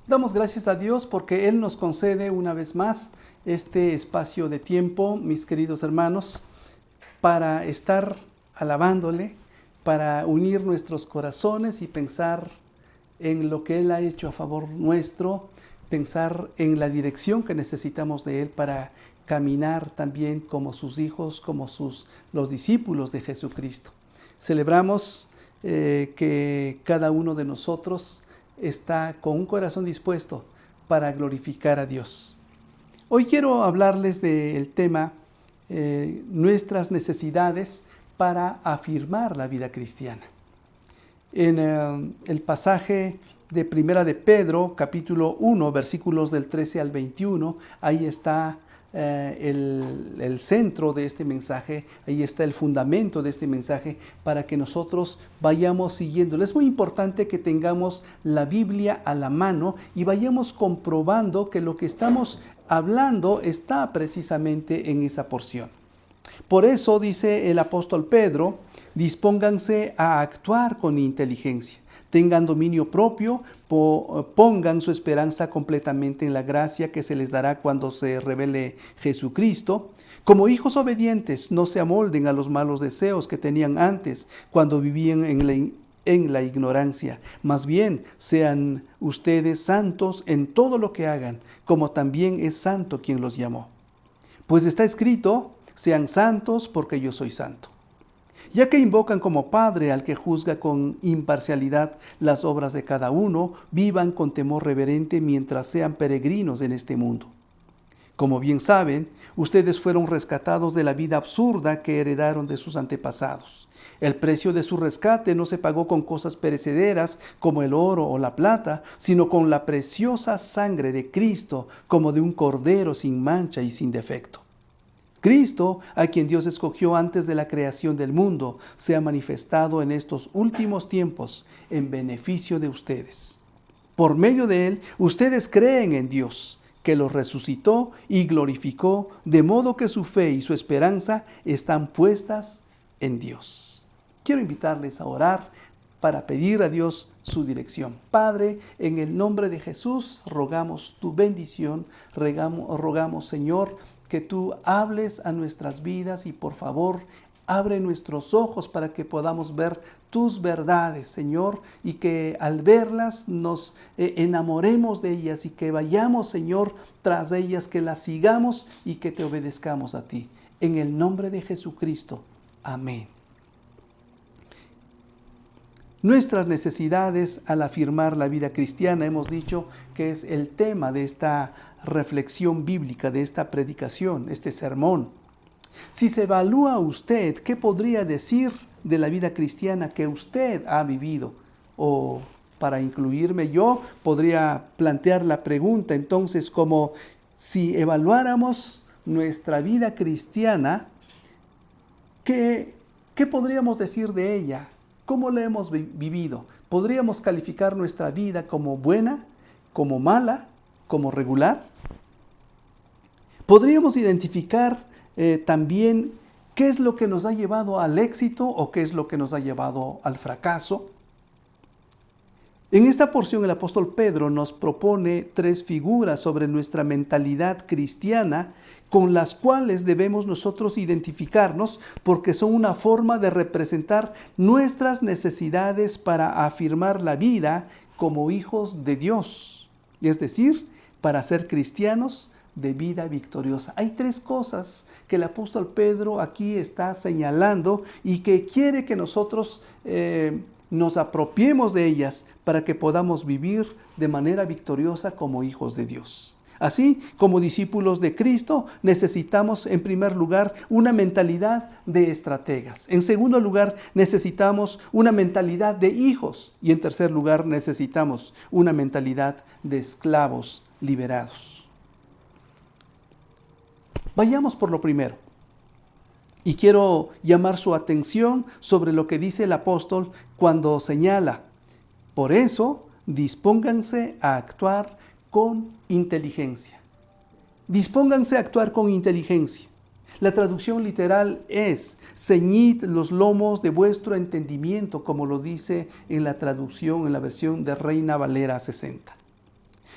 Damos gracias a Dios porque Él nos concede una vez más este espacio de tiempo, mis queridos hermanos, para estar alabándole, para unir nuestros corazones y pensar en lo que Él ha hecho a favor nuestro, pensar en la dirección que necesitamos de Él para caminar también como sus hijos, como los discípulos de Jesucristo. Celebramos que cada uno de nosotros está con un corazón dispuesto para glorificar a Dios. Hoy quiero hablarles del tema nuestras necesidades para afirmar la vida cristiana. En el pasaje de Primera de Pedro, capítulo 1, versículos del 13 al 21, ahí está el centro de este mensaje, ahí está el fundamento de este mensaje para que nosotros vayamos siguiéndolo. Es muy importante que tengamos la Biblia a la mano y vayamos comprobando que lo que estamos hablando está precisamente en esa porción. Por eso dice el apóstol Pedro, dispónganse a actuar con inteligencia. Tengan dominio propio, pongan su esperanza completamente en la gracia que se les dará cuando se revele Jesucristo. Como hijos obedientes, no se amolden a los malos deseos que tenían antes, cuando vivían en la ignorancia. Más bien, sean ustedes santos en todo lo que hagan, como también es santo quien los llamó. Pues está escrito, sean santos porque yo soy santo. Ya que invocan como Padre al que juzga con imparcialidad las obras de cada uno, vivan con temor reverente mientras sean peregrinos en este mundo. Como bien saben, ustedes fueron rescatados de la vida absurda que heredaron de sus antepasados. El precio de su rescate no se pagó con cosas perecederas como el oro o la plata, sino con la preciosa sangre de Cristo, como de un cordero sin mancha y sin defecto. Cristo, a quien Dios escogió antes de la creación del mundo, se ha manifestado en estos últimos tiempos en beneficio de ustedes. Por medio de Él, ustedes creen en Dios, que los resucitó y glorificó, de modo que su fe y su esperanza están puestas en Dios. Quiero invitarles a orar para pedir a Dios su dirección. Padre, en el nombre de Jesús, rogamos tu bendición, rogamos, Señor, que tú hables a nuestras vidas y por favor abre nuestros ojos para que podamos ver tus verdades, Señor, y que al verlas nos enamoremos de ellas y que vayamos, Señor, tras de ellas, que las sigamos y que te obedezcamos a ti. En el nombre de Jesucristo. Amén. Nuestras necesidades al afirmar la vida cristiana, hemos dicho que es el tema de esta reflexión bíblica, de esta predicación, este sermón. Si se evalúa usted, ¿qué podría decir de la vida cristiana que usted ha vivido? O para incluirme yo, podría plantear la pregunta entonces como si evaluáramos nuestra vida cristiana, ¿qué podríamos decir de ella? ¿Cómo la hemos vivido? ¿Podríamos calificar nuestra vida como buena, como mala, como regular? ¿Podríamos identificar también qué es lo que nos ha llevado al éxito o qué es lo que nos ha llevado al fracaso? En esta porción el apóstol Pedro nos propone 3 figuras sobre nuestra mentalidad cristiana con las cuales debemos nosotros identificarnos porque son una forma de representar nuestras necesidades para afirmar la vida como hijos de Dios, es decir, para ser cristianos de vida victoriosa. Hay 3 cosas que el apóstol Pedro aquí está señalando y que quiere que nosotros nos apropiemos de ellas para que podamos vivir de manera victoriosa como hijos de Dios. Así, como discípulos de Cristo, necesitamos en primer lugar una mentalidad de estrategas. En segundo lugar, necesitamos una mentalidad de hijos. Y en tercer lugar, necesitamos una mentalidad de esclavos liberados. Vayamos por lo primero. Y quiero llamar su atención sobre lo que dice el apóstol cuando señala: por eso, dispónganse a actuar con inteligencia. Dispónganse a actuar con inteligencia. La traducción literal es: ceñid los lomos de vuestro entendimiento, como lo dice en la traducción, en la versión de Reina Valera 60.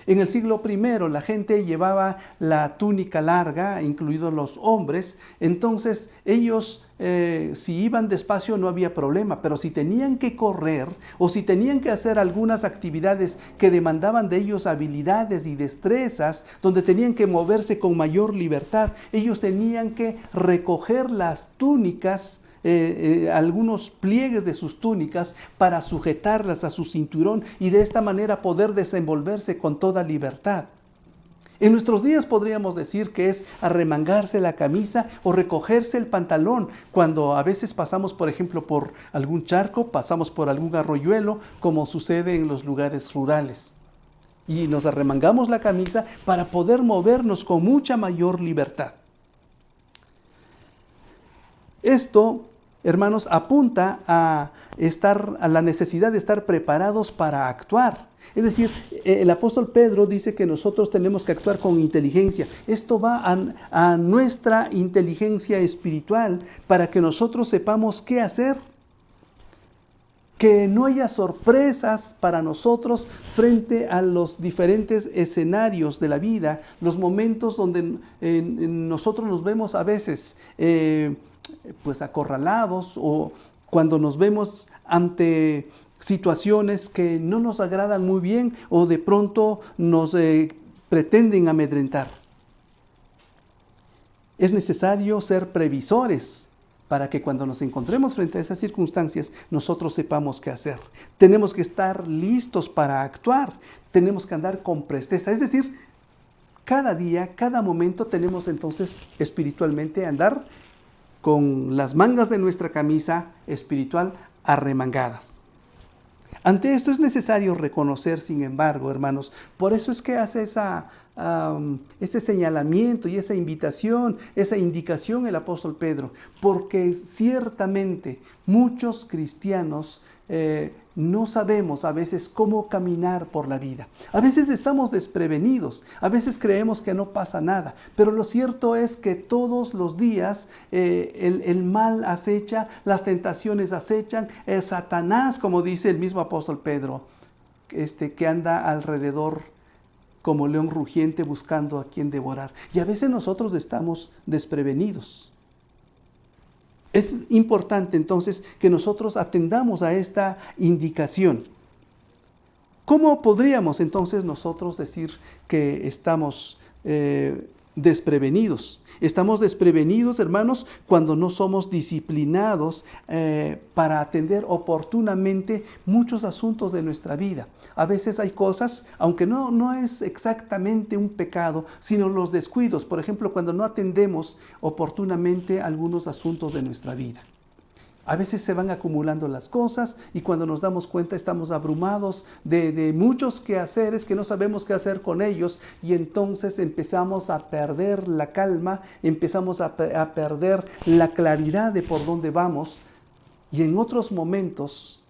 En el siglo I la gente llevaba la túnica larga, incluidos los hombres, entonces ellos si iban despacio no había problema, pero si tenían que correr o si tenían que hacer algunas actividades que demandaban de ellos habilidades y destrezas, donde tenían que moverse con mayor libertad, ellos tenían que recoger las túnicas, algunos pliegues de sus túnicas para sujetarlas a su cinturón y de esta manera poder desenvolverse con toda libertad. En nuestros días podríamos decir que es arremangarse la camisa o recogerse el pantalón cuando a veces pasamos, por ejemplo, por algún charco, pasamos por algún arroyuelo, como sucede en los lugares rurales. Y nos arremangamos la camisa para poder movernos con mucha mayor libertad. Esto, hermanos, apunta a la necesidad de estar preparados para actuar. Es decir, el apóstol Pedro dice que nosotros tenemos que actuar con inteligencia. Esto va a nuestra inteligencia espiritual para que nosotros sepamos qué hacer. Que no haya sorpresas para nosotros frente a los diferentes escenarios de la vida, los momentos donde nosotros nos vemos a veces pues acorralados o cuando nos vemos ante situaciones que no nos agradan muy bien o de pronto nos pretenden amedrentar. Es necesario ser previsores para que cuando nos encontremos frente a esas circunstancias nosotros sepamos qué hacer. Tenemos que estar listos para actuar, tenemos que andar con presteza, es decir, cada día, cada momento tenemos entonces espiritualmente andar con las mangas de nuestra camisa espiritual arremangadas. Ante esto es necesario reconocer, sin embargo, hermanos, por eso es que hace ese señalamiento y esa invitación, esa indicación el apóstol Pedro, porque ciertamente muchos cristianos no sabemos a veces cómo caminar por la vida. A veces estamos desprevenidos, a veces creemos que no pasa nada, pero lo cierto es que todos los días el mal acecha, las tentaciones acechan, Satanás, como dice el mismo apóstol Pedro, que anda alrededor como león rugiente buscando a quien devorar. Y a veces nosotros estamos desprevenidos. Es importante entonces que nosotros atendamos a esta indicación. ¿Cómo podríamos entonces nosotros decir que estamos desprevenidos? Estamos desprevenidos, hermanos, cuando no somos disciplinados para atender oportunamente muchos asuntos de nuestra vida. A veces hay cosas, aunque no es exactamente un pecado, sino los descuidos. Por ejemplo, cuando no atendemos oportunamente algunos asuntos de nuestra vida. A veces se van acumulando las cosas y cuando nos damos cuenta estamos abrumados de muchos quehaceres que no sabemos qué hacer con ellos y entonces empezamos a perder la calma, empezamos a perder la claridad de por dónde vamos y en otros momentos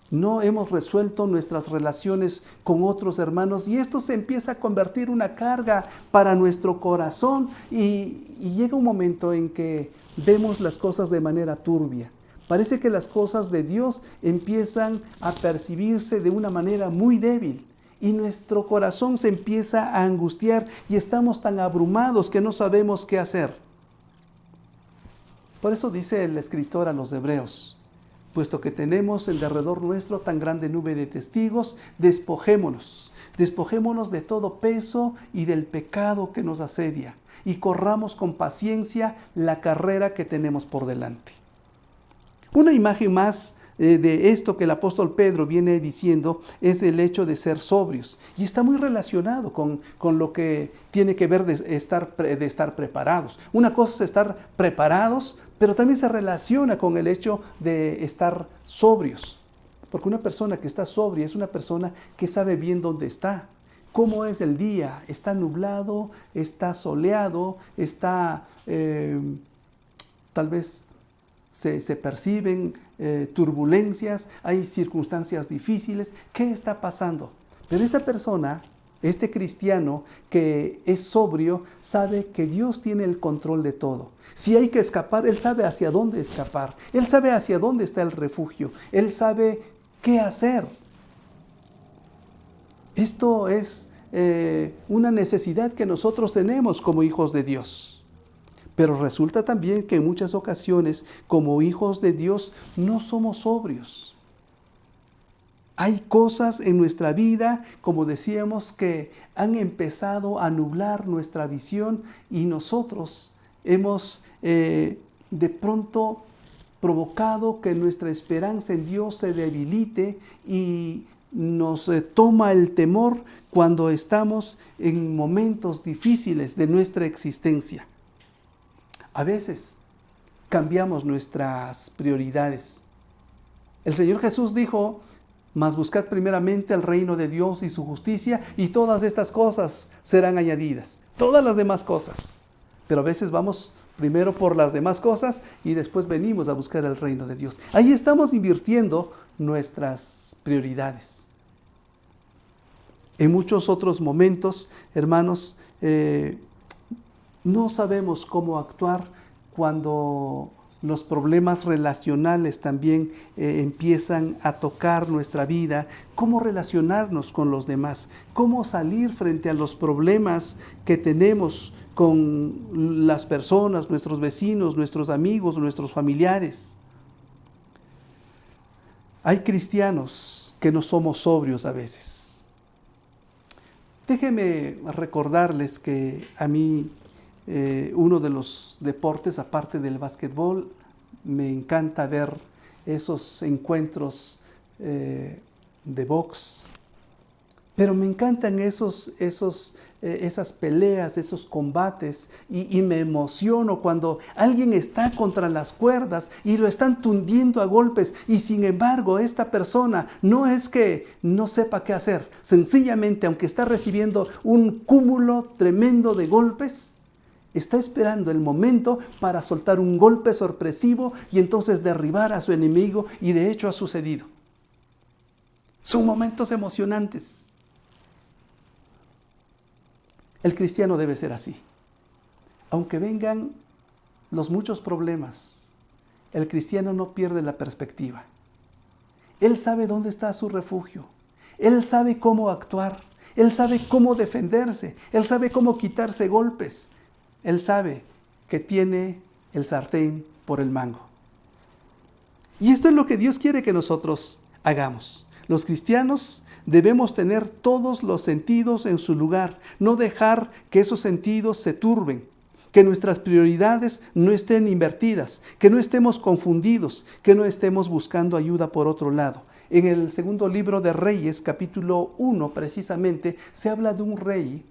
no hemos resuelto nuestras relaciones con otros hermanos y esto se empieza a convertir en una carga para nuestro corazón y llega un momento en que vemos las cosas de manera turbia. Parece que las cosas de Dios empiezan a percibirse de una manera muy débil y nuestro corazón se empieza a angustiar y estamos tan abrumados que no sabemos qué hacer. Por eso dice el escritor a los Hebreos, puesto que tenemos en derredor nuestro tan grande nube de testigos, despojémonos de todo peso y del pecado que nos asedia y corramos con paciencia la carrera que tenemos por delante. Una imagen más de esto que el apóstol Pedro viene diciendo es el hecho de ser sobrios y está muy relacionado con lo que tiene que ver de estar preparados. Una cosa es estar preparados, pero también se relaciona con el hecho de estar sobrios, porque una persona que está sobria es una persona que sabe bien dónde está. ¿Cómo es el día? ¿Está nublado? ¿Está soleado? ¿Está tal vez se perciben turbulencias? ¿Hay circunstancias difíciles? ¿Qué está pasando? Pero esa persona, este cristiano que es sobrio, sabe que Dios tiene el control de todo. Si hay que escapar, Él sabe hacia dónde escapar. Él sabe hacia dónde está el refugio. Él sabe qué hacer. Esto es una necesidad que nosotros tenemos como hijos de Dios. Pero resulta también que en muchas ocasiones, como hijos de Dios, no somos sobrios. Hay cosas en nuestra vida, como decíamos, que han empezado a nublar nuestra visión y nosotros hemos de pronto provocado que nuestra esperanza en Dios se debilite y nos toma el temor cuando estamos en momentos difíciles de nuestra existencia. A veces cambiamos nuestras prioridades. El Señor Jesús dijo: mas buscad primeramente el reino de Dios y su justicia, y todas estas cosas serán añadidas. Todas las demás cosas. Pero a veces vamos primero por las demás cosas y después venimos a buscar el reino de Dios. Ahí estamos invirtiendo nuestras prioridades. En muchos otros momentos, hermanos, no sabemos cómo actuar cuando los problemas relacionales también empiezan a tocar nuestra vida, cómo relacionarnos con los demás, cómo salir frente a los problemas que tenemos con las personas, nuestros vecinos, nuestros amigos, nuestros familiares. Hay cristianos que no somos sobrios a veces. Déjenme recordarles que a mí uno de los deportes, aparte del básquetbol, me encanta ver esos encuentros de box, pero me encantan esas peleas, esos combates, y me emociono cuando alguien está contra las cuerdas y lo están tundiendo a golpes, y sin embargo esta persona no es que no sepa qué hacer, sencillamente, aunque está recibiendo un cúmulo tremendo de golpes, está esperando el momento para soltar un golpe sorpresivo y entonces derribar a su enemigo, y de hecho ha sucedido. Son momentos emocionantes. El cristiano debe ser así. Aunque vengan los muchos problemas, el cristiano no pierde la perspectiva. Él sabe dónde está su refugio. Él sabe cómo actuar. Él sabe cómo defenderse. Él sabe cómo quitarse golpes. Él sabe que tiene el sartén por el mango. Y esto es lo que Dios quiere que nosotros hagamos. Los cristianos debemos tener todos los sentidos en su lugar, no dejar que esos sentidos se turben, que nuestras prioridades no estén invertidas, que no estemos confundidos, que no estemos buscando ayuda por otro lado. En el segundo libro de Reyes, capítulo 1, precisamente, se habla de un rey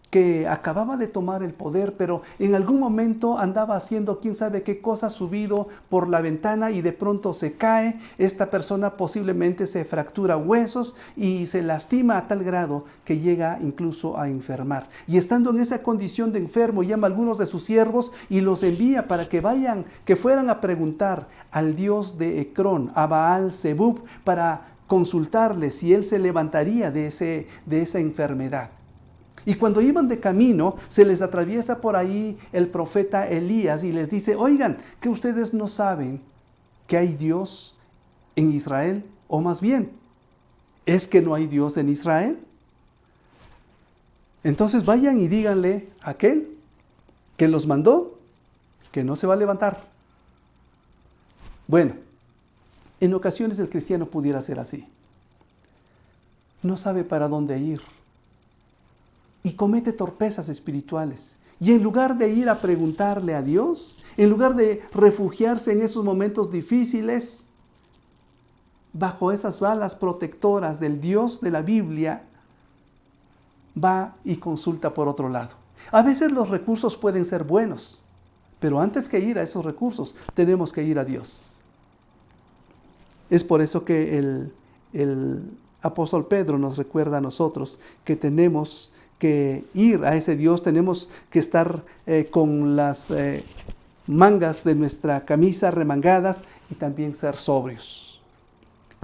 que acababa de tomar el poder, pero en algún momento andaba haciendo quién sabe qué cosa, subido por la ventana, y de pronto se cae. Esta persona posiblemente se fractura huesos y se lastima a tal grado que llega incluso a enfermar. Y estando en esa condición de enfermo, llama a algunos de sus siervos y los envía para que fueran a preguntar al dios de Ecrón, a Baal Zebub, para consultarle si él se levantaría de esa enfermedad. Y cuando iban de camino, se les atraviesa por ahí el profeta Elías y les dice: oigan, que ustedes no saben que hay Dios en Israel, o más bien, ¿es que no hay Dios en Israel? Entonces vayan y díganle a aquel que los mandó que no se va a levantar. Bueno, en ocasiones el cristiano pudiera ser así. No sabe para dónde ir y comete torpezas espirituales. Y en lugar de ir a preguntarle a Dios, en lugar de refugiarse en esos momentos difíciles, bajo esas alas protectoras del Dios de la Biblia, va y consulta por otro lado. A veces los recursos pueden ser buenos, pero antes que ir a esos recursos, tenemos que ir a Dios. Es por eso que el apóstol Pedro nos recuerda a nosotros que tenemos que ir a ese Dios, tenemos que estar con las mangas de nuestra camisa remangadas y también ser sobrios,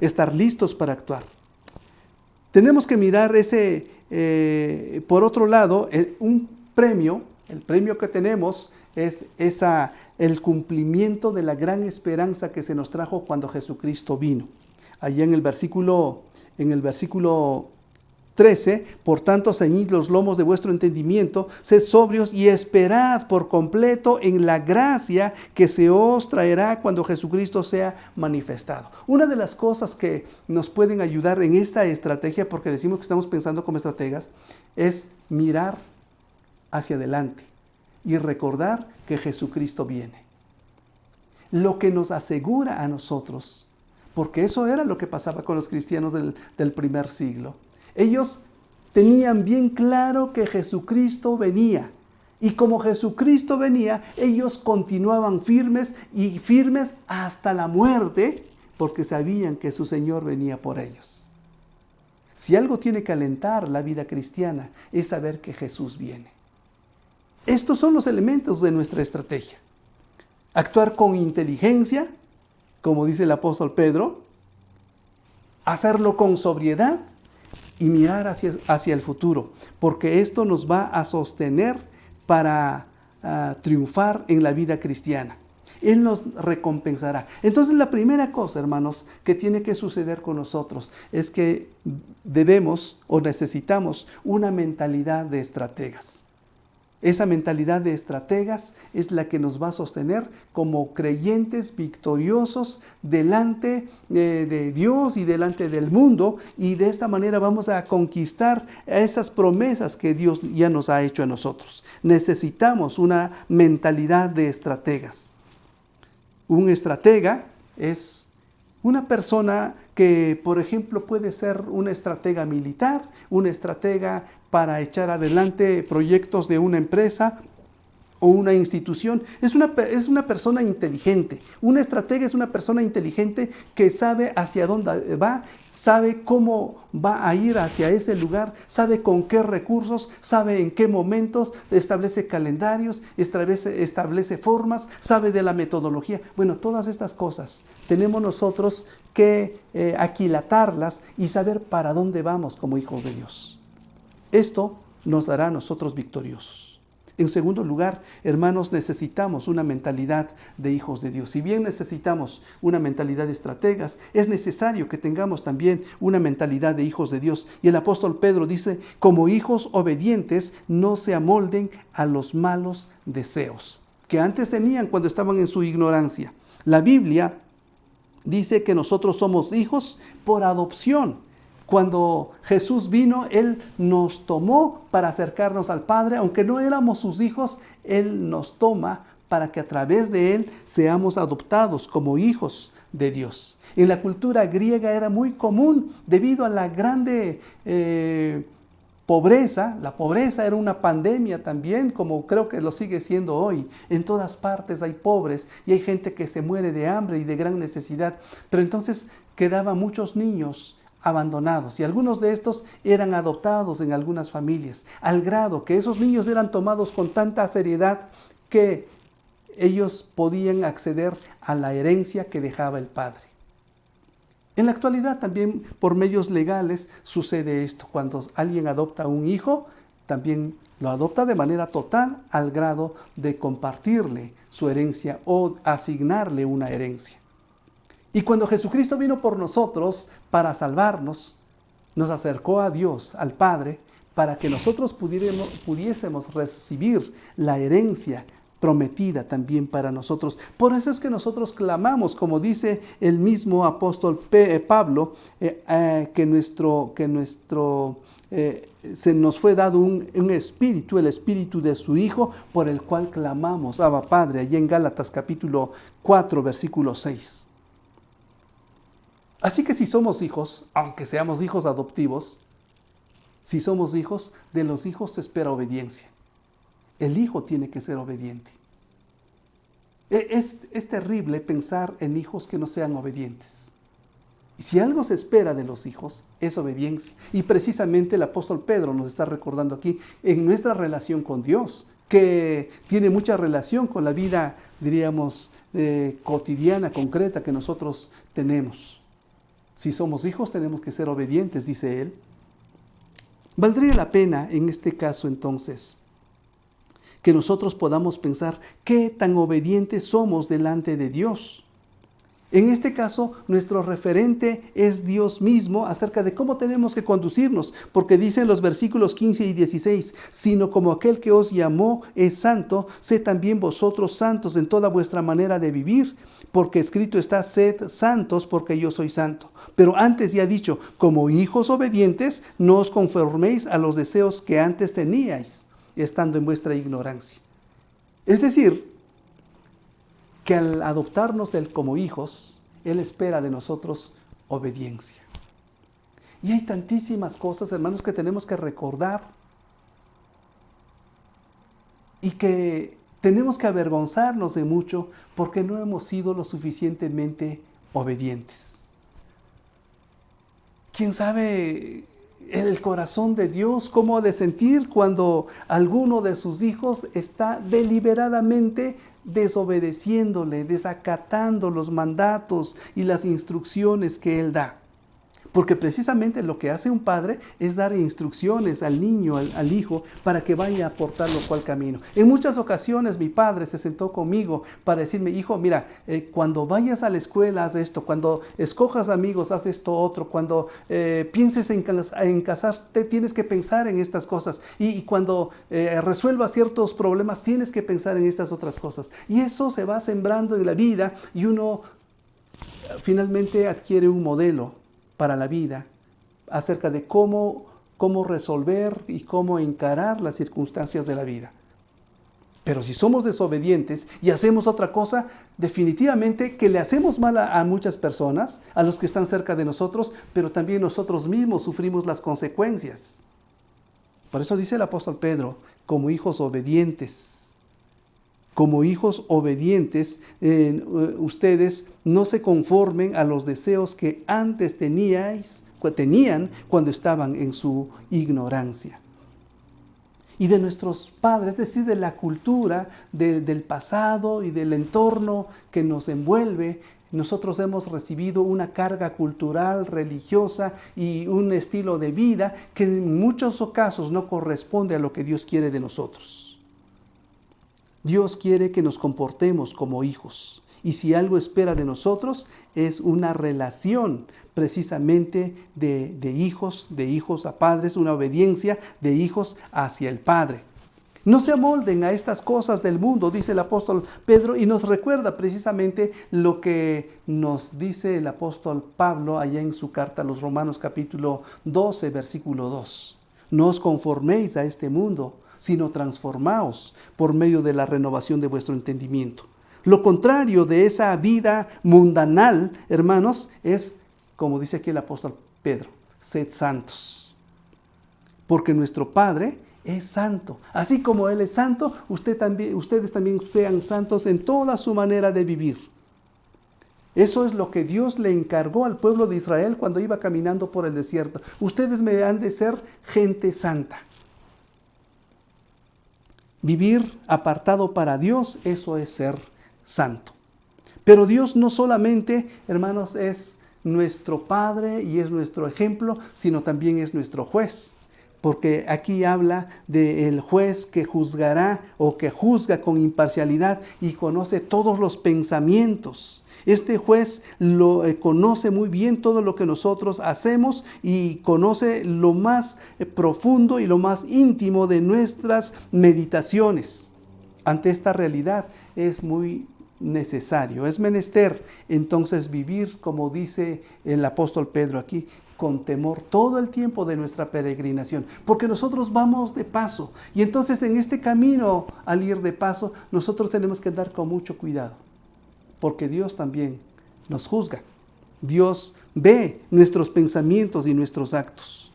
estar listos para actuar. Tenemos que mirar por otro lado, el premio que tenemos es el cumplimiento de la gran esperanza que se nos trajo cuando Jesucristo vino. Allá en el versículo 13, por tanto, ceñid los lomos de vuestro entendimiento, sed sobrios y esperad por completo en la gracia que se os traerá cuando Jesucristo sea manifestado. Una de las cosas que nos pueden ayudar en esta estrategia, porque decimos que estamos pensando como estrategas, es mirar hacia adelante y recordar que Jesucristo viene. Lo que nos asegura a nosotros, porque eso era lo que pasaba con los cristianos del primer siglo. Ellos tenían bien claro que Jesucristo venía. Y como Jesucristo venía, ellos continuaban firmes y firmes hasta la muerte, porque sabían que su Señor venía por ellos. Si algo tiene que alentar la vida cristiana, es saber que Jesús viene. Estos son los elementos de nuestra estrategia. Actuar con inteligencia, como dice el apóstol Pedro, hacerlo con sobriedad, y mirar hacia el futuro, porque esto nos va a sostener para triunfar en la vida cristiana. Él nos recompensará. Entonces la primera cosa, hermanos, que tiene que suceder con nosotros es que debemos o necesitamos una mentalidad de estrategas. Esa mentalidad de estrategas es la que nos va a sostener como creyentes victoriosos delante de Dios y delante del mundo, y de esta manera vamos a conquistar esas promesas que Dios ya nos ha hecho a nosotros. Necesitamos una mentalidad de estrategas. Un estratega es una persona que, por ejemplo, puede ser una estratega militar, una estratega para echar adelante proyectos de una empresa o una institución. Es una persona inteligente. Una estratega es una persona inteligente que sabe hacia dónde va, sabe cómo va a ir hacia ese lugar, sabe con qué recursos, sabe en qué momentos, establece calendarios, establece formas, sabe de la metodología. Bueno, todas estas cosas tenemos nosotros que aquilatarlas y saber para dónde vamos como hijos de Dios. Esto nos hará a nosotros victoriosos. En segundo lugar, hermanos, necesitamos una mentalidad de hijos de Dios. Si bien necesitamos una mentalidad de estrategas, es necesario que tengamos también una mentalidad de hijos de Dios. Y el apóstol Pedro dice, como hijos obedientes, no se amolden a los malos deseos que antes tenían cuando estaban en su ignorancia. La Biblia dice que nosotros somos hijos por adopción. Cuando Jesús vino, Él nos tomó para acercarnos al Padre. Aunque no éramos sus hijos, Él nos toma para que a través de Él seamos adoptados como hijos de Dios. En la cultura griega era muy común, debido a la grande pobreza. La pobreza era una pandemia también, como creo que lo sigue siendo hoy. En todas partes hay pobres y hay gente que se muere de hambre y de gran necesidad. Pero entonces quedaban muchos niños abandonados, y algunos de estos eran adoptados en algunas familias, al grado que esos niños eran tomados con tanta seriedad que ellos podían acceder a la herencia que dejaba el padre. En la actualidad también por medios legales sucede esto. Cuando alguien adopta a un hijo, también lo adopta de manera total, al grado de compartirle su herencia o asignarle una herencia. Y cuando Jesucristo vino por nosotros para salvarnos, nos acercó a Dios, al Padre, para que nosotros pudiésemos recibir la herencia prometida también para nosotros. Por eso es que nosotros clamamos, como dice el mismo apóstol Pablo, se nos fue dado un espíritu, el espíritu de su Hijo, por el cual clamamos, Abba Padre, allí en Gálatas capítulo 4, versículo 6. Así que si somos hijos, aunque seamos hijos adoptivos, si somos hijos, de los hijos se espera obediencia. El hijo tiene que ser obediente. Es terrible pensar en hijos que no sean obedientes. Y si algo se espera de los hijos, es obediencia. Y precisamente el apóstol Pedro nos está recordando aquí en nuestra relación con Dios, que tiene mucha relación con la vida, diríamos, cotidiana, concreta que nosotros tenemos. Si somos hijos, tenemos que ser obedientes, dice él. Valdría la pena, en este caso entonces, que nosotros podamos pensar qué tan obedientes somos delante de Dios. En este caso, nuestro referente es Dios mismo acerca de cómo tenemos que conducirnos, porque dicen los versículos 15 y 16, sino como aquel que os llamó es santo, sed también vosotros santos en toda vuestra manera de vivir, porque escrito está, sed santos porque yo soy santo. Pero antes ya ha dicho, como hijos obedientes, no os conforméis a los deseos que antes teníais, estando en vuestra ignorancia. Es decir, que al adoptarnos Él como hijos, Él espera de nosotros obediencia. Y hay tantísimas cosas, hermanos, que tenemos que recordar y que tenemos que avergonzarnos de mucho porque no hemos sido lo suficientemente obedientes. ¿Quién sabe el corazón de Dios cómo ha de sentir cuando alguno de sus hijos está deliberadamente desobedeciéndole, desacatando los mandatos y las instrucciones que Él da? Porque precisamente lo que hace un padre es dar instrucciones al niño, al hijo, para que vaya a portarlo cual camino. En muchas ocasiones mi padre se sentó conmigo para decirme, hijo, mira, cuando vayas a la escuela haz esto, cuando escojas amigos haz esto otro, cuando pienses en casarte tienes que pensar en estas cosas y cuando resuelvas ciertos problemas tienes que pensar en estas otras cosas. Y eso se va sembrando en la vida y uno finalmente adquiere un modelo para la vida, acerca de cómo resolver y cómo encarar las circunstancias de la vida. Pero si somos desobedientes y hacemos otra cosa, definitivamente que le hacemos mal a muchas personas, a los que están cerca de nosotros, pero también nosotros mismos sufrimos las consecuencias. Por eso dice el apóstol Pedro, como hijos obedientes. Como hijos obedientes, ustedes no se conformen a los deseos que antes tenían cuando estaban en su ignorancia. Y de nuestros padres, es decir, de la cultura, del pasado y del entorno que nos envuelve, nosotros hemos recibido una carga cultural, religiosa y un estilo de vida que en muchos casos no corresponde a lo que Dios quiere de nosotros. Dios quiere que nos comportemos como hijos. Y si algo espera de nosotros es una relación precisamente de hijos a padres, una obediencia de hijos hacia el Padre. No se amolden a estas cosas del mundo, dice el apóstol Pedro, y nos recuerda precisamente lo que nos dice el apóstol Pablo allá en su carta a los Romanos capítulo 12, versículo 2. No os conforméis a este mundo, sino transformaos por medio de la renovación de vuestro entendimiento. Lo contrario de esa vida mundanal, hermanos, es, como dice aquí el apóstol Pedro, sed santos. Porque nuestro Padre es santo. Así como Él es santo, ustedes también sean santos en toda su manera de vivir. Eso es lo que Dios le encargó al pueblo de Israel cuando iba caminando por el desierto. Ustedes me han de ser gente santa. Vivir apartado para Dios, eso es ser santo. Pero Dios no solamente, hermanos, es nuestro Padre y es nuestro ejemplo, sino también es nuestro juez. Porque aquí habla del juez que juzgará o que juzga con imparcialidad y conoce todos los pensamientos. Este juez conoce muy bien todo lo que nosotros hacemos y conoce lo más profundo y lo más íntimo de nuestras meditaciones. Ante esta realidad es muy necesario, es menester entonces vivir, como dice el apóstol Pedro aquí, con temor todo el tiempo de nuestra peregrinación, porque nosotros vamos de paso y entonces en este camino al ir de paso nosotros tenemos que andar con mucho cuidado. Porque Dios también nos juzga. Dios ve nuestros pensamientos y nuestros actos.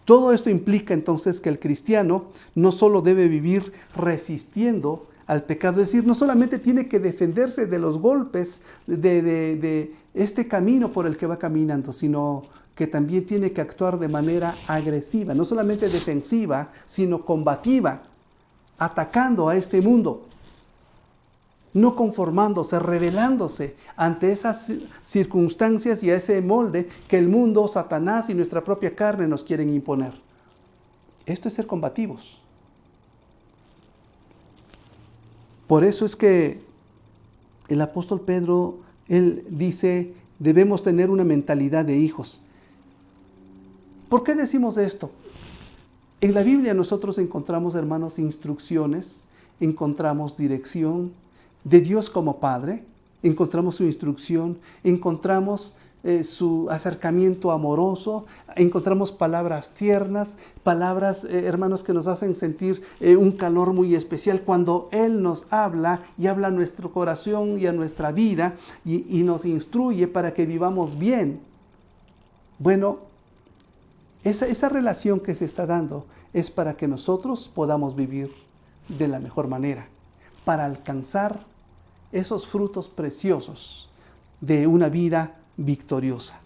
Todo esto implica entonces que el cristiano no solo debe vivir resistiendo al pecado, es decir, no solamente tiene que defenderse de los golpes de este camino por el que va caminando, sino que también tiene que actuar de manera agresiva, no solamente defensiva, sino combativa, atacando a este mundo. No conformándose, rebelándose ante esas circunstancias y a ese molde que el mundo, Satanás y nuestra propia carne nos quieren imponer. Esto es ser combativos. Por eso es que el apóstol Pedro Él dice, debemos tener una mentalidad de hijos. ¿Por qué decimos esto? En la Biblia nosotros encontramos, hermanos, instrucciones, encontramos dirección de Dios como Padre, encontramos su instrucción, encontramos su acercamiento amoroso, encontramos palabras tiernas, palabras, hermanos, que nos hacen sentir un calor muy especial cuando Él nos habla y habla a nuestro corazón y a nuestra vida y nos instruye para que vivamos bien. Bueno, esa relación que se está dando es para que nosotros podamos vivir de la mejor manera, para alcanzar esos frutos preciosos de una vida victoriosa.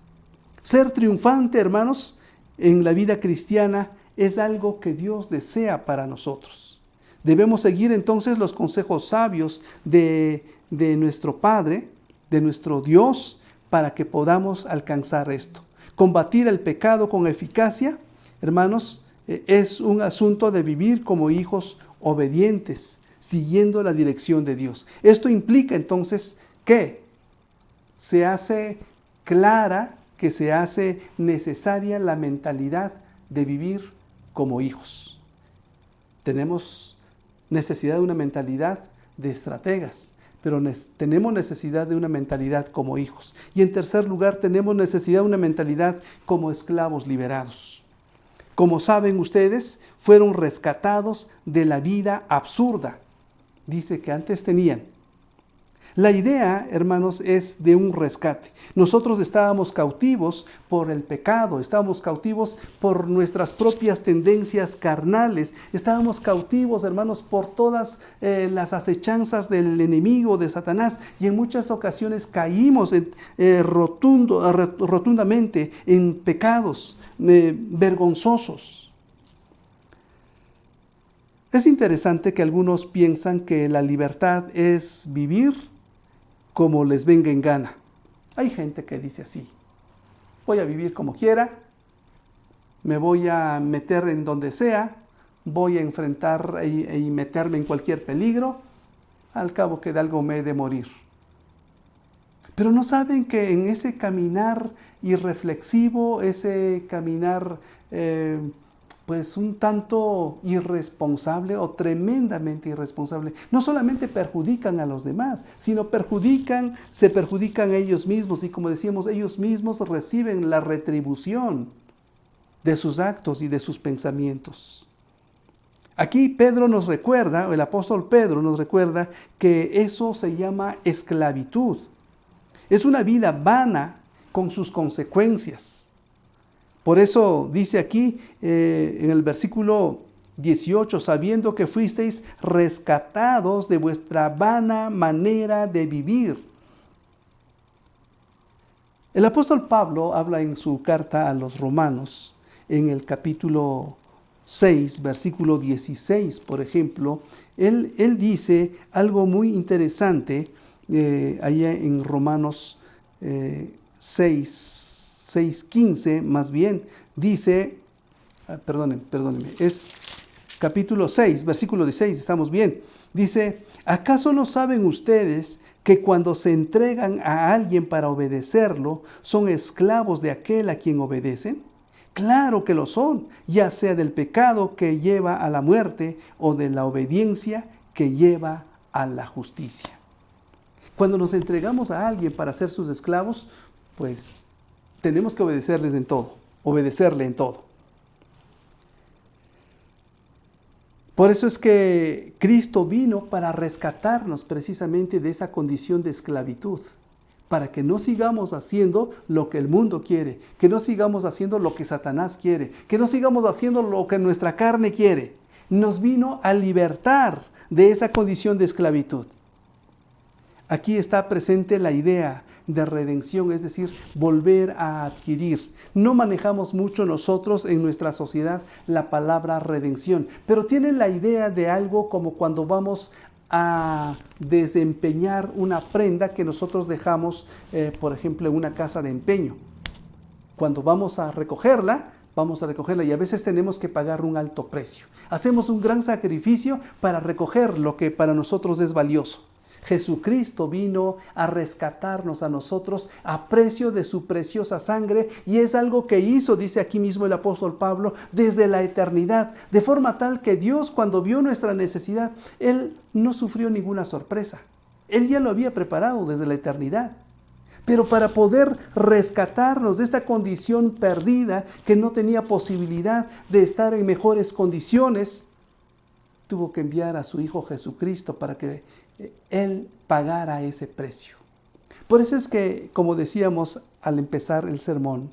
Ser triunfante, hermanos, en la vida cristiana es algo que Dios desea para nosotros. Debemos seguir entonces los consejos sabios de nuestro Padre, de nuestro Dios, para que podamos alcanzar esto. Combatir el pecado con eficacia, hermanos, es un asunto de vivir como hijos obedientes, siguiendo la dirección de Dios. Esto implica entonces que se hace clara, que se hace necesaria la mentalidad de vivir como hijos. Tenemos necesidad de una mentalidad de estrategas, pero tenemos necesidad de una mentalidad como hijos. Y en tercer lugar, tenemos necesidad de una mentalidad como esclavos liberados. Como saben ustedes, fueron rescatados de la vida absurda, dice que antes tenían. La idea, hermanos, es de un rescate. Nosotros estábamos cautivos por el pecado, estábamos cautivos por nuestras propias tendencias carnales, estábamos cautivos, hermanos, por todas las del enemigo, de Satanás, y en muchas ocasiones caímos rotundamente en pecados vergonzosos. Es interesante que algunos piensan que la libertad es vivir como les venga en gana. Hay gente que dice así: voy a vivir como quiera, me voy a meter en donde sea, voy a enfrentar y meterme en cualquier peligro, al cabo que de algo me he de morir. Pero no saben que en ese caminar irreflexivo, ese caminar pues un tanto irresponsable o tremendamente irresponsable, no solamente perjudican a los demás, sino se perjudican a ellos mismos, y como decíamos, ellos mismos reciben la retribución de sus actos y de sus pensamientos. Aquí Pedro nos recuerda, el apóstol Pedro nos recuerda, que eso se llama esclavitud. Es una vida vana con sus consecuencias. Por eso dice aquí en el versículo 18, sabiendo que fuisteis rescatados de vuestra vana manera de vivir. El apóstol Pablo habla en su carta a los Romanos, en el capítulo 6, versículo 16, por ejemplo, él dice algo muy interesante allá en Romanos 6:15, más bien, dice, perdónenme, es capítulo 6, versículo 16, estamos bien. Dice, ¿acaso no saben ustedes que cuando se entregan a alguien para obedecerlo, son esclavos de aquel a quien obedecen? Claro que lo son, ya sea del pecado que lleva a la muerte o de la obediencia que lleva a la justicia. Cuando nos entregamos a alguien para ser sus esclavos, pues tenemos que obedecerle en todo. Por eso es que Cristo vino para rescatarnos precisamente de esa condición de esclavitud, para que no sigamos haciendo lo que el mundo quiere, que no sigamos haciendo lo que Satanás quiere, que no sigamos haciendo lo que nuestra carne quiere. Nos vino a libertar de esa condición de esclavitud. Aquí está presente la idea de redención, es decir, volver a adquirir. No manejamos mucho nosotros en nuestra sociedad la palabra redención, pero tienen la idea de algo como cuando vamos a desempeñar una prenda que nosotros dejamos, por ejemplo, en una casa de empeño. Cuando vamos a recogerla y a veces tenemos que pagar un alto precio. Hacemos un gran sacrificio para recoger lo que para nosotros es valioso. Jesucristo vino a rescatarnos a nosotros a precio de su preciosa sangre, y es algo que hizo, dice aquí mismo el apóstol Pablo, desde la eternidad, de forma tal que Dios, cuando vio nuestra necesidad, Él no sufrió ninguna sorpresa. Él ya lo había preparado desde la eternidad. Pero para poder rescatarnos de esta condición perdida, que no tenía posibilidad de estar en mejores condiciones, tuvo que enviar a su Hijo Jesucristo para que Él pagara ese precio. Por eso es que, como decíamos al empezar el sermón,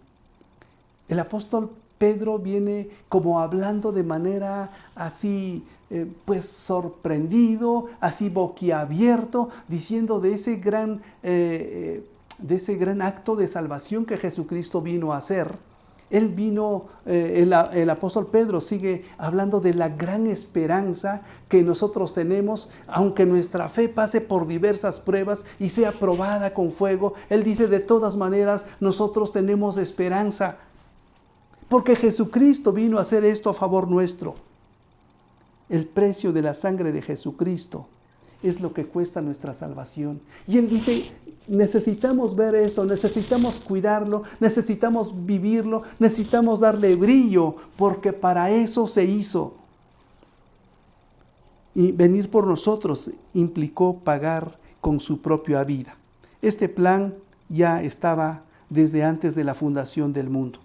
el apóstol Pedro viene como hablando de manera así, pues sorprendido, así boquiabierto, diciendo de ese gran acto de salvación que Jesucristo vino a hacer. Él vino, el apóstol Pedro sigue hablando de la gran esperanza que nosotros tenemos, aunque nuestra fe pase por diversas pruebas y sea probada con fuego. Él dice, de todas maneras, nosotros tenemos esperanza, porque Jesucristo vino a hacer esto a favor nuestro. El precio de la sangre de Jesucristo es lo que cuesta nuestra salvación. Y Él dice, necesitamos ver esto, necesitamos cuidarlo, necesitamos vivirlo, necesitamos darle brillo, porque para eso se hizo. Y venir por nosotros implicó pagar con su propia vida. Este plan ya estaba desde antes de la fundación del mundo.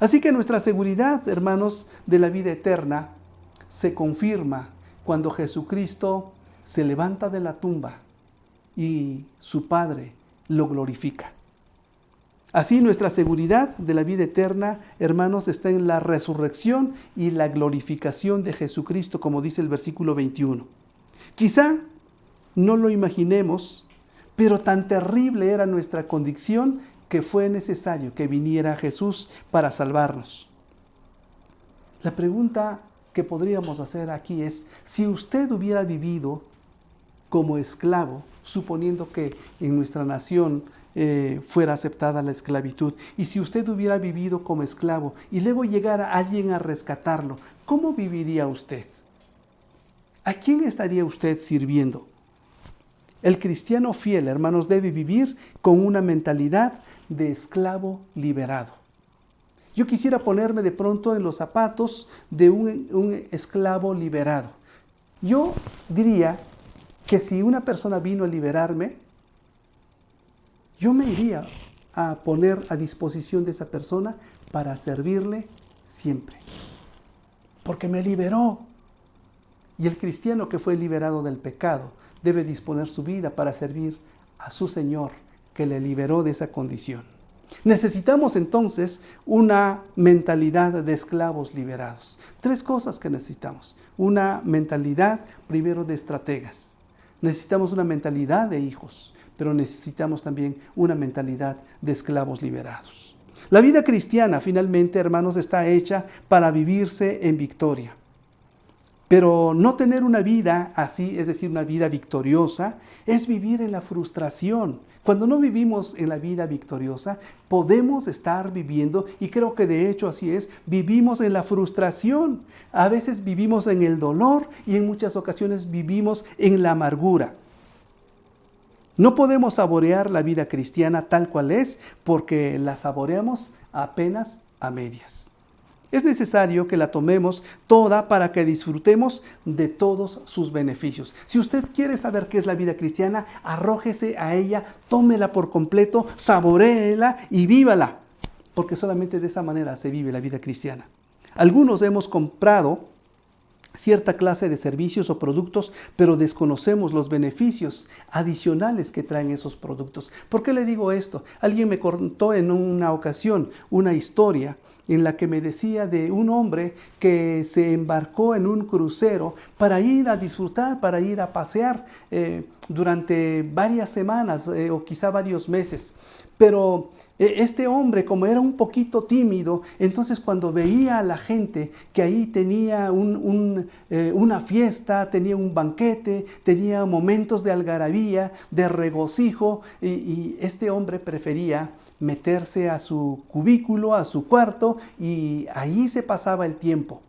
Así que nuestra seguridad, hermanos, de la vida eterna se confirma cuando Jesucristo se levanta de la tumba y su Padre lo glorifica. Así nuestra seguridad de la vida eterna, hermanos, está en la resurrección y la glorificación de Jesucristo, como dice el versículo 21. Quizá no lo imaginemos, pero tan terrible era nuestra condición que fue necesario que viniera Jesús para salvarnos. La pregunta que podríamos hacer aquí es, si usted hubiera vivido como esclavo, suponiendo que en nuestra nación fuera aceptada la esclavitud, y si usted hubiera vivido como esclavo y luego llegara alguien a rescatarlo, ¿cómo viviría usted? ¿A quién estaría usted sirviendo? El cristiano fiel, hermanos, debe vivir con una mentalidad de esclavo liberado. Yo quisiera ponerme de pronto en los zapatos de un esclavo liberado. Yo diría que si una persona vino a liberarme, yo me iría a poner a disposición de esa persona para servirle siempre, porque me liberó. Y el cristiano que fue liberado del pecado debe disponer su vida para servir a su Señor, que le liberó de esa condición. Necesitamos entonces una mentalidad de esclavos liberados. 3 cosas que necesitamos. Una mentalidad, primero, de estrategas. Necesitamos una mentalidad de hijos, pero necesitamos también una mentalidad de esclavos liberados. La vida cristiana, finalmente, hermanos, está hecha para vivirse en victoria. Pero no tener una vida así, es decir, una vida victoriosa, es vivir en la frustración. Cuando no vivimos en la vida victoriosa, podemos estar viviendo, y creo que de hecho así es, vivimos en la frustración. A veces vivimos en el dolor y en muchas ocasiones vivimos en la amargura. No podemos saborear la vida cristiana tal cual es, porque la saboreamos apenas a medias. Es necesario que la tomemos toda para que disfrutemos de todos sus beneficios. Si usted quiere saber qué es la vida cristiana, arrójese a ella, tómela por completo, saboréela y vívala, porque solamente de esa manera se vive la vida cristiana. Algunos hemos comprado cierta clase de servicios o productos, pero desconocemos los beneficios adicionales que traen esos productos. ¿Por qué le digo esto? Alguien me contó en una ocasión una historia en la que me decía de un hombre que se embarcó en un crucero para ir a disfrutar, para ir a pasear durante varias semanas o quizá varios meses. Pero este hombre, como era un poquito tímido, entonces cuando veía a la gente que ahí tenía una fiesta, tenía un banquete, tenía momentos de algarabía, de regocijo, y este hombre prefería meterse a su cubículo, a su cuarto, y ahí se pasaba el tiempo.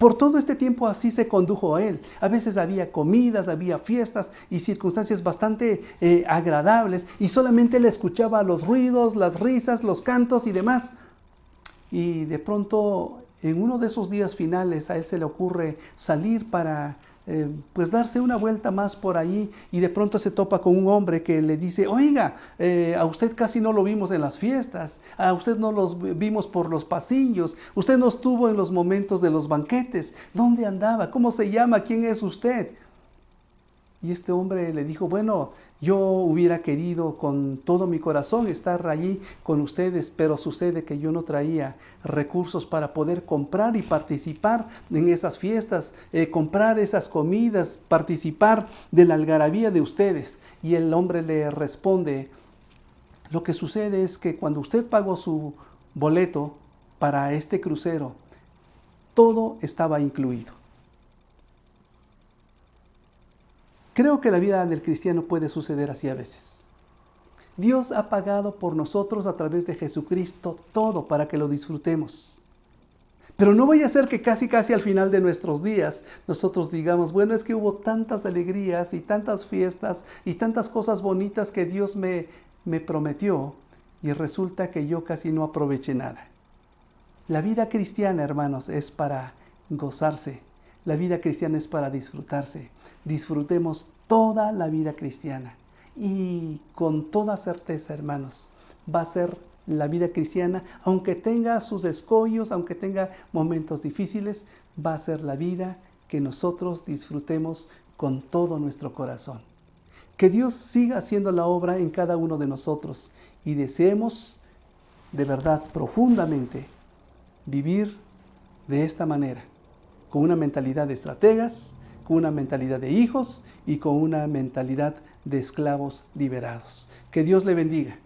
Por todo este tiempo así se condujo a él. A veces había comidas, había fiestas y circunstancias bastante agradables, y solamente él escuchaba los ruidos, las risas, los cantos y demás. Y de pronto, en uno de esos días finales, a él se le ocurre salir para pues darse una vuelta más por ahí, y de pronto se topa con un hombre que le dice: oiga, a usted casi no lo vimos en las fiestas, a usted no lo vimos por los pasillos, usted no estuvo en los momentos de los banquetes, ¿dónde andaba? ¿Cómo se llama? ¿Quién es usted? Y este hombre le dijo: bueno, yo hubiera querido con todo mi corazón estar allí con ustedes, pero sucede que yo no traía recursos para poder comprar y participar en esas fiestas, comprar esas comidas, participar de la algarabía de ustedes. Y el hombre le responde: lo que sucede es que cuando usted pagó su boleto para este crucero, todo estaba incluido. Creo que la vida del cristiano puede suceder así a veces. Dios ha pagado por nosotros a través de Jesucristo todo para que lo disfrutemos. Pero no vaya a ser que casi al final de nuestros días nosotros digamos: bueno, es que hubo tantas alegrías y tantas fiestas y tantas cosas bonitas que Dios me prometió, y resulta que yo casi no aproveché nada. La vida cristiana, hermanos, es para gozarse. La vida cristiana es para disfrutarse. Disfrutemos toda la vida cristiana. Y con toda certeza, hermanos, va a ser la vida cristiana, aunque tenga sus escollos, aunque tenga momentos difíciles, va a ser la vida que nosotros disfrutemos con todo nuestro corazón. Que Dios siga haciendo la obra en cada uno de nosotros, y deseemos de verdad profundamente vivir de esta manera, con una mentalidad de estrategas, con una mentalidad de hijos y con una mentalidad de esclavos liberados. Que Dios le bendiga.